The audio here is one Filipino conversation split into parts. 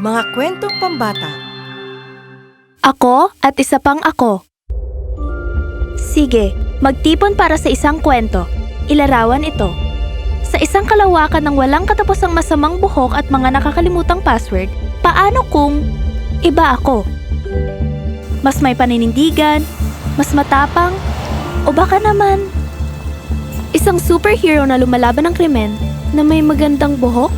Mga kwentong pambata. Ako at isa pang ako. Sige, magtipon para sa isang kwento. Ilarawan ito. Sa isang kalawakan ng walang katapusang masamang buhok at mga nakakalimutang password, paano kung iba ako? Mas may paninindigan, mas matapang, o baka naman isang superhero na lumalaban ng krimen na may magandang buhok?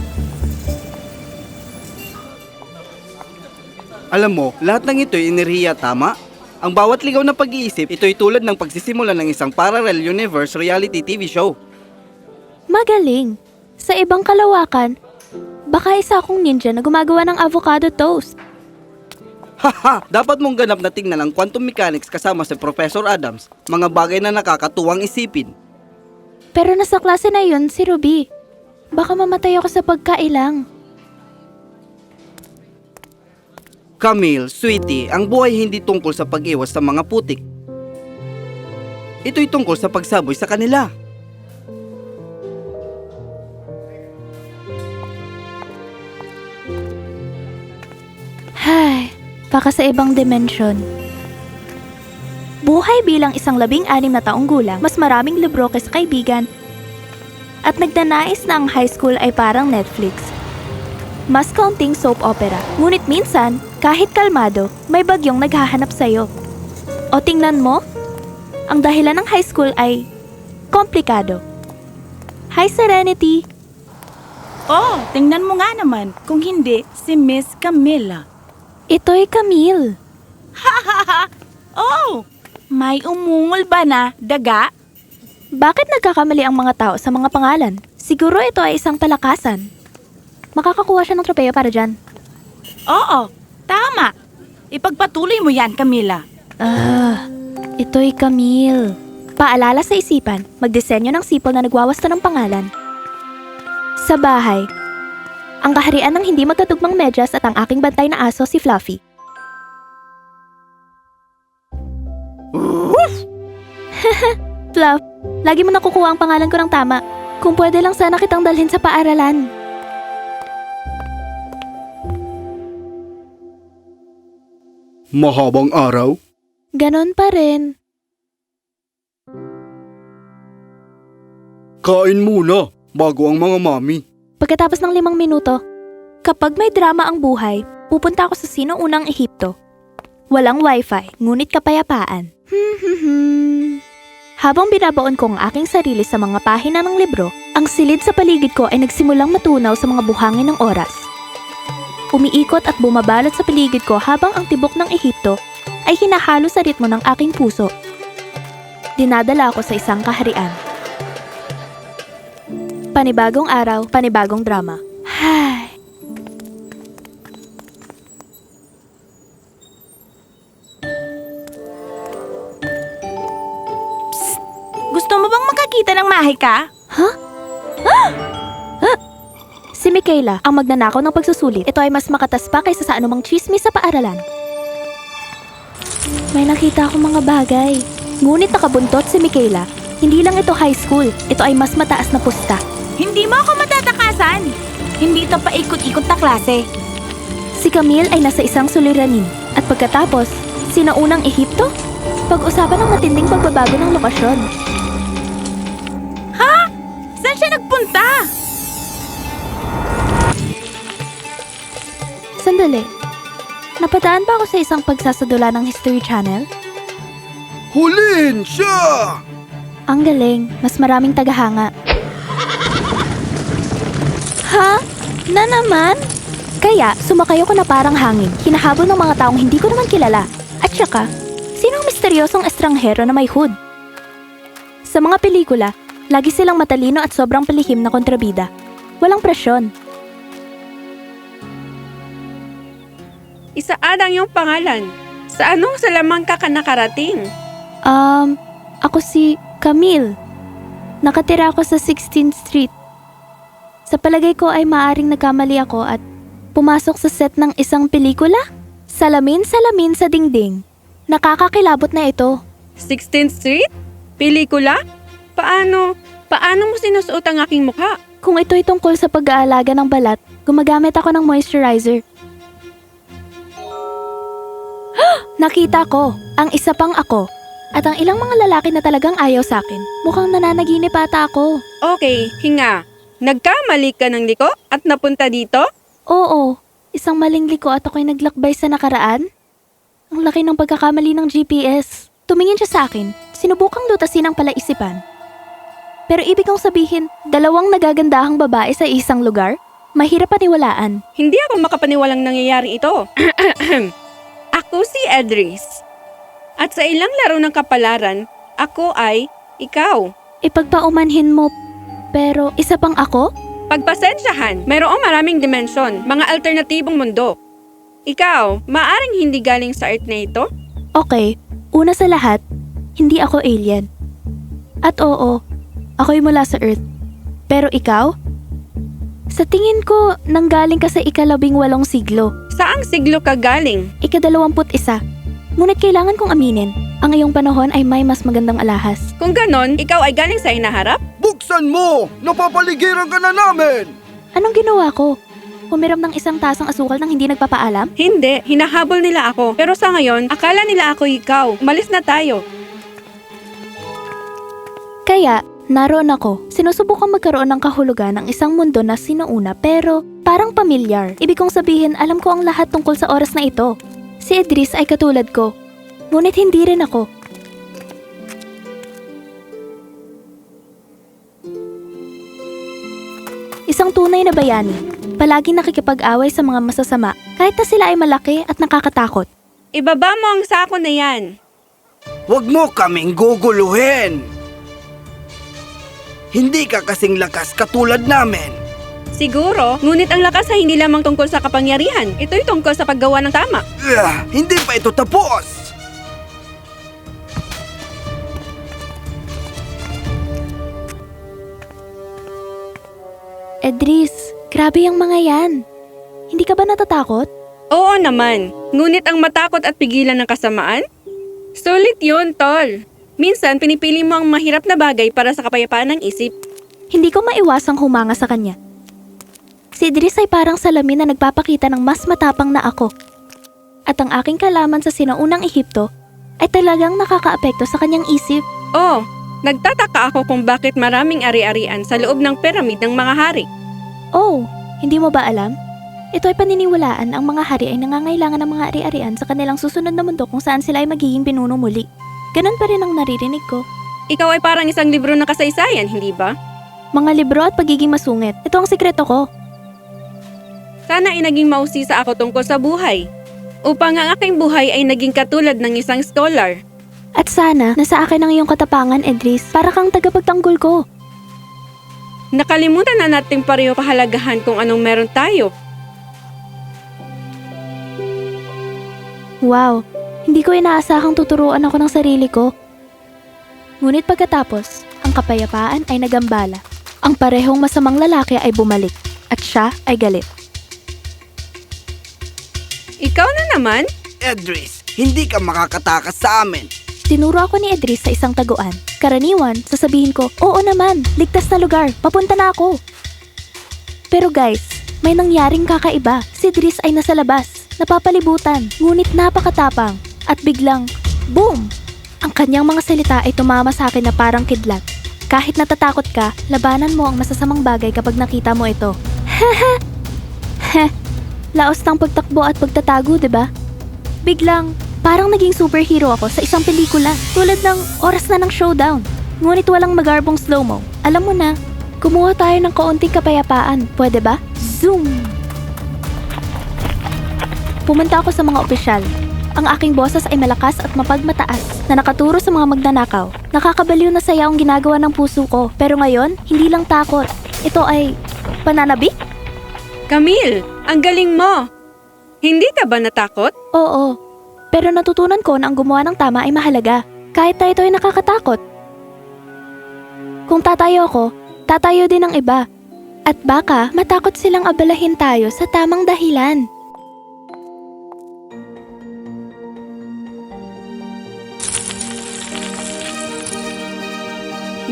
Alam mo, lahat ng ito'y enerhiya, tama? Ang bawat ligaw na pag-iisip, ito'y tulad ng pagsisimula ng isang parallel universe reality TV show. Magaling! Sa ibang kalawakan, baka isa akong ninja na gumagawa ng avocado toast. Haha! Dapat mong ganap na tingnan ang quantum mechanics kasama si Professor Adams. Mga bagay na nakakatuwang isipin. Pero nasa klase na yun si Ruby. Baka mamatay ako sa pagkailang. Camille, sweetie, ang buhay hindi tungkol sa pag-iwas sa mga putik. Ito'y tungkol sa pagsaboy sa kanila. Hay, baka sa ibang dimensyon. Buhay bilang isang 16 na taong gulang, mas maraming libro kaysa kaibigan. At nagdanais na ang high school ay parang Netflix. Mas kaunting soap opera. Ngunit minsan, kahit kalmado, may bagyong naghahanap sa'yo. O tingnan mo, ang dahilan ng high school ay komplikado. Hi, Serenity! Oh, tingnan mo nga naman. Kung hindi, si Miss Camilla. Ito'y Camille. Oh, may umungol ba na daga? Bakit nagkakamali ang mga tao sa mga pangalan? Siguro ito ay isang talakasan. Makakakuha siya ng tropeyo para dyan. Oo, tama. Ipagpatuloy mo yan, Camilla. Ito'y Camille. Paalala sa isipan, magdisenyo ng sipol na nagwawasta ng pangalan. Sa bahay, ang kaharian ng hindi magkatugmang medyas at ang aking bantay na aso si Fluffy. Fluff, lagi mo nakukuha ang pangalan ko ng tama. Kung pwede lang sana kitang dalhin sa paaralan. Mahabang araw? Ganon pa rin. Kain muna, bago ang mga mami. Pagkatapos ng 5 minuto, kapag may drama ang buhay, pupunta ako sa sino-unang Ehipto. Walang wifi, ngunit kapayapaan. Habang binabaon ko ang aking sarili sa mga pahina ng libro, ang silid sa paligid ko ay nagsimulang matunaw sa mga buhangin ng oras. Umiikot at bumabalot sa paligid ko habang ang tibok ng Ehipto ay hinahalo sa ritmo ng aking puso. Dinadala ako sa isang kaharian. Panibagong araw, panibagong drama. Hay. Gusto mo bang makakita ng mahika? Si Michaela, ang magnanakaw ng pagsusulit. Ito ay mas makatas pa kaysa sa anumang chismis sa paaralan. May nakita akong mga bagay. Ngunit nakabuntot si Michaela. Hindi lang ito high school. Ito ay mas mataas na pusta. Hindi mo ako matatakasan. Hindi ito paikot-ikot na klase. Si Camille ay nasa isang suliranin. At pagkatapos, sinaunang Ehipto? Pag-usapan ng matinding pagbabago ng lokasyon. Ha? Saan siya nagpunta? Sandali. Napadaan ba ako sa isang pagsasadula ng History Channel? Hulin siya! Ang galing. Mas maraming tagahanga. Ha? Na naman? Kaya, sumakay ako na parang hangin. Hinahabol ng mga taong hindi ko naman kilala. At saka, sinong misteryosong estranghero na may hood? Sa mga pelikula, lagi silang matalino at sobrang palihim na kontrabida. Walang presyon. Isaan ang iyong pangalan. Sa anong Salamanca ka nakarating? Ako si Camille. Nakatira ako sa 16th Street. Sa palagay ko ay maaring nagkamali ako at pumasok sa set ng isang pelikula? Salamin-salamin sa dingding. Nakakakilabot na ito. 16th Street? Pelikula? Paano mo sinusuot ang aking mukha? Kung ito'y tungkol sa pag-aalaga ng balat, gumagamit ako ng moisturizer. Nakita ko ang isa pang ako at ang ilang mga lalaki na talagang ayaw sa akin. Mukhang nananaginip ata ako. Okay, hinga. Nagkamali ka ng liko at napunta dito? Oo, isang maling liko at ako'y naglakbay sa nakaraan. Ang laki ng pagkakamali ng GPS. Tumingin siya sa akin, sinubukang lutasin ang palaisipan. Pero ibig kong sabihin, dalawang nagagandahang babae sa isang lugar? Mahirap paniwalaan. Hindi ako makapaniwalang nangyayari ito. Ako si Edris. At sa ilang laro ng kapalaran, ako ay ikaw. Ipagpaumanhin mo, pero isa pang ako? Pagpasensyahan, mayroong maraming dimensyon, mga alternatibong mundo. Ikaw, maaring hindi galing sa Earth na ito? Okay, una sa lahat, hindi ako alien. At oo, ako'y mula sa Earth. Pero ikaw? Sa tingin ko, nanggaling ka sa ika-18 siglo. Saang siglo ka galing? Ika-21. Ngunit kailangan kong aminin, ang iyong panahon ay may mas magandang alahas. Kung ganon, ikaw ay galing sa inaharap? Buksan mo! Napapaligiran ka na namin! Anong ginawa ko? Humiram ng isang tasang asukal nang hindi nagpapaalam? Hindi, hinahabol nila ako. Pero sa ngayon, akala nila ako ikaw. Umalis na tayo. Kaya, naroon ako. Sinusubukang magkaroon ng kahulugan ng isang mundo na sinuuna pero parang pamilyar. Ibig kong sabihin, alam ko ang lahat tungkol sa oras na ito. Si Idris ay katulad ko. Ngunit hindi rin ako. Isang tunay na bayani. Palaging nakikipag-away sa mga masasama kahit na sila ay malaki at nakakatakot. Ibaba mo ang sako na yan. Huwag mo kaming guguluhin! Hindi ka kasing lakas katulad namin. Siguro, ngunit ang lakas ay hindi lamang tungkol sa kapangyarihan. Ito'y tungkol sa paggawa ng tama. Hindi pa ito tapos! Edris, grabe ang mga yan. Hindi ka ba natatakot? Oo naman. Ngunit ang matakot at pigilan ng kasamaan? Sulit yun, tol. Minsan, pinipili mo ang mahirap na bagay para sa kapayapaan ng isip. Hindi ko maiwasang humanga sa kanya. Si Idris ay parang salamin na nagpapakita ng mas matapang na ako. At ang aking kalaman sa sinaunang Ehipto ay talagang nakakaapekto sa kanyang isip. Oh, nagtataka ako kung bakit maraming ari-arian sa loob ng piramid ng mga hari. Oh, hindi mo ba alam? Ito ay paniniwalaan ang mga hari ay nangangailangan ng mga ari-arian sa kanilang susunod na mundo kung saan sila ay magiging pinuno muli. Ganon pa rin ang naririnig ko. Ikaw ay parang isang libro ng kasaysayan, hindi ba? Mga libro at pagiging masungit. Ito ang sikreto ko. Sana ay naging mausisa ako tungkol sa buhay. Upang ang aking buhay ay naging katulad ng isang scholar. At sana, nasa akin ang iyong katapangan, Edris, para kang tagapagtanggol ko. Nakalimutan na nating pareho kahalagahan kung anong meron tayo. Wow, hindi ko inaasahang tuturuan ako ng sarili ko. Ngunit pagkatapos, ang kapayapaan ay nagambala. Ang parehong masamang lalaki ay bumalik, at siya ay galit. Ikaw na naman? Edris, hindi ka makakatakas sa amin. Tinuro ako ni Edris sa isang taguan. Karaniwan, sasabihin ko, oo naman, ligtas na lugar, papunta na ako. Pero guys, may nangyaring kakaiba. Si Edris ay nasa labas, napapalibutan, ngunit napakatapang. At biglang, boom! Ang kanyang mga salita ay tumama sa akin na parang kidlat. Kahit natatakot ka, labanan mo ang masasamang bagay kapag nakita mo ito. Heh, laos ng pagtakbo at pagtatago, diba? Biglang, parang naging superhero ako sa isang pelikula, tulad ng oras na ng showdown. Ngunit walang magarbong slow-mo. Alam mo na, kumuha tayo ng kaunting kapayapaan, pwede ba? Zoom! Pumunta ako sa mga opisyal. Ang aking boses ay malakas at mapagmataas na nakaturo sa mga magnanakaw. Nakakabaliw na saya ang ginagawa ng puso ko, pero ngayon, hindi lang takot. Ito ay pananabik? Camille, ang galing mo! Hindi ka ba natakot? Oo, pero natutunan ko na ang gumawa ng tama ay mahalaga, kahit na ito ay nakakatakot. Kung tatayo ako, tatayo din ang iba. At baka matakot silang abalahin tayo sa tamang dahilan.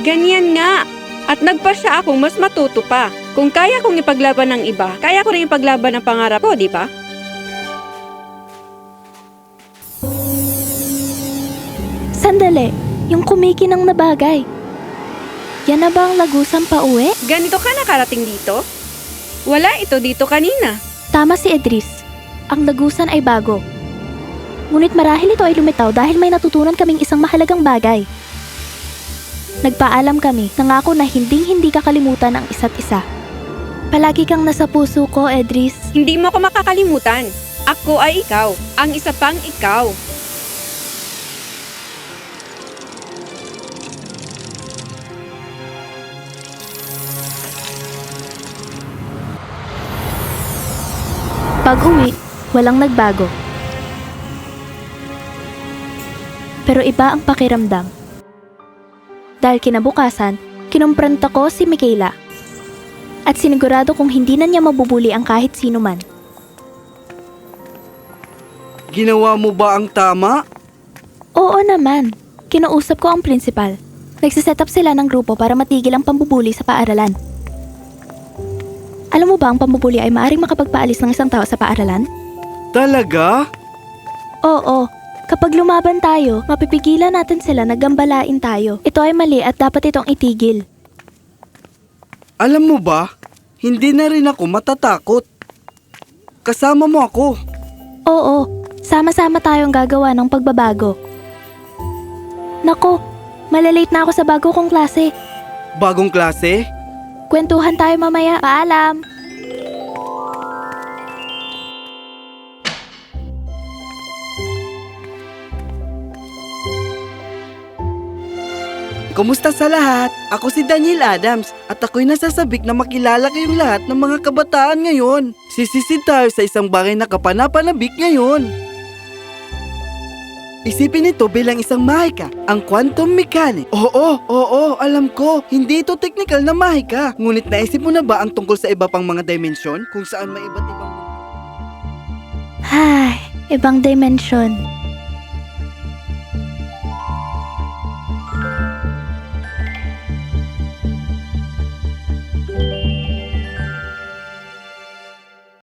Ganyan nga. At nagpasya akong mas matuto pa. Kung kaya kong ipaglaban ng iba, kaya ko rin ipaglaban ang pangarap ko, di ba? Sandali, yung kumikinang na bagay. Yan na ba ang lagusang pauwi? Ganito ka nakarating dito? Wala ito dito kanina. Tama si Edris. Ang lagusan ay bago. Ngunit marahil ito ay lumitaw dahil may natutunan kaming isang mahalagang bagay. Nagpaalam kami, nangako na hinding-hindi kakalimutan ang isa't isa. Palagi kang nasa puso ko, Edris. Hindi mo ako makakalimutan. Ako ay ikaw. Ang isa pang ikaw. Pag-uwi, walang nagbago. Pero iba ang pakiramdam. Dahil kinabukasan, kinumpranta ko si Michaela. At sinigurado kong hindi na niya mabubuli ang kahit sino man. Ginawa mo ba ang tama? Oo naman. Kinausap ko ang principal. Nagsiset up sila ng grupo para matigil ang pambubuli sa paaralan. Alam mo ba ang pambubuli ay maaaring makapagpaalis ng isang tao sa paaralan? Talaga? Oo. Kapag lumaban tayo, mapipigilan natin sila na gambalain tayo. Ito ay mali at dapat itong itigil. Alam mo ba, hindi na rin ako matatakot. Kasama mo ako. Oo. Sama-sama tayong gagawa ng pagbabago. Nako, malalate na ako sa bago kong klase. Bagong klase? Kwentuhan tayo mamaya. Paalam! Kumusta sa lahat? Ako si Daniel Adams at ako'y nasasabik na makilala kayong lahat ng mga kabataan ngayon. Sisisid tayo sa isang bagay na kapanapanabik ngayon. Isipin ito bilang isang mahika, ang quantum mechanics. Oo, alam ko. Hindi ito technical na mahika. Ngunit naisip mo na ba ang tungkol sa iba pang mga dimensyon? Kung saan may iba't ibang... Hay, ibang dimension.